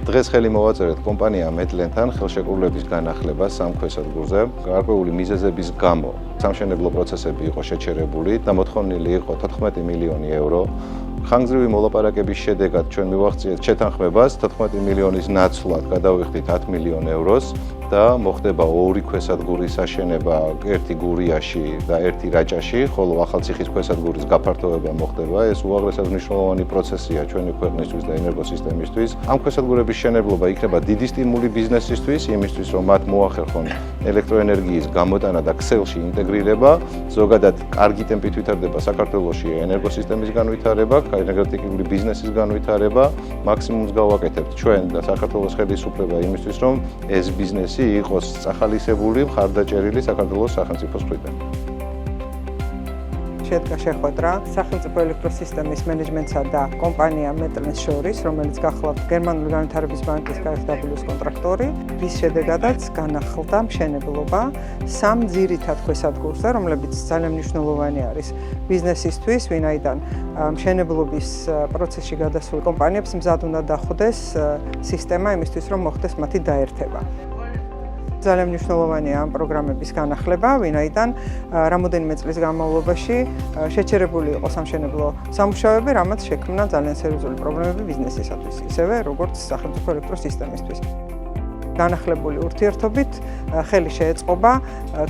დღეს ხელი მოვაწერეთ კომპანია Medlen-თან ხელშეკრულების განახლება სამ ქვესადგურზე. გარკვეული მიზეზების გამო სამშენებლო პროცესები იყო შეჩერებული და მოთხოვნილი იყო 14 მილიონი ევრო. ხანგრძლივი მოლაპარაკების შედეგად ჩვენ მივაღწიეთ შეთანხმებას 14 მილიონის ნაცვლად გადავიხდით 10 მილიონ ევროს და მოხდება ორი ქვესადგურის აშენება ერთი გურიაში და ერთი რაჭაში, ხოლო ახალციხის ქვესადგურის გაფართოება მოხდება. ეს უაღრესად მნიშვნელოვანი პროცესია ჩვენი ქვეყნისთვის და ენერგოსისტემისთვის. ამ ქვესადგურების შენებლობა იქნება დიდი სტიმული ბიზნესისთვის, იმისთვის რომ მათ მოახერხონ ელექტროენერგიის გამოტანა და ქსელში ინტეგრირება. ზოგადად კარგი ტემპით ვითარდება საქართველოში ენერგოსისტემის განვითარება, ენერგეტიკული ბიზნესის განვითარება. მაქსიმუმს გავაკეთებთ ჩვენ და საქართველოს ხელისუფლება იმისთვის, რომ ეს ბიზნესი იყოს წახალისებული, მხარდაჭერილი საქართველოს სახელმწიფოს მხრიდან. შედგა შეხვედრა სახელმწიფო ელექტროსისტემის მენეჯმენტსა და კომპანია Medlen-ს შორის, რომელიც გახლავთ გერმანული განვითარების ბანკის KfW-ს კონტრაქტორი, რის შედეგადაც განახლდა მშენებლობა სამ ძირითად ქვესადგურზე, რომლებიც ძალიან მნიშვნელოვანი არის ბიზნესისთვის, ვინაიდან მშენებლობის პროცესში გადასულ კომპანიებს მზად უნდა დახვდეს სისტემა იმისთვის, რომ მოხდეს მათი დაერთება. ძალიან მნიშვნელოვანია ამ პროგრამების განახლება, ვინაიდან რამოდენიმე წლის განმავლობაში შეჩერებული იყო სამშენებლო სამუშაოები, რამაც შექმნა ძალიან სერიოზული პრობლემები ბიზნესისათვის, ისევე როგორც სახელმწიფო ელექტროსისტემისთვის. განახლებული ურთიერთობით ხელი შეეწყობა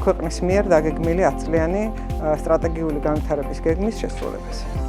ქვეყნის მიერ დაგეგმილი 10 წლიანი სტრატეგიული განვითარების გეგმის შესრულებას.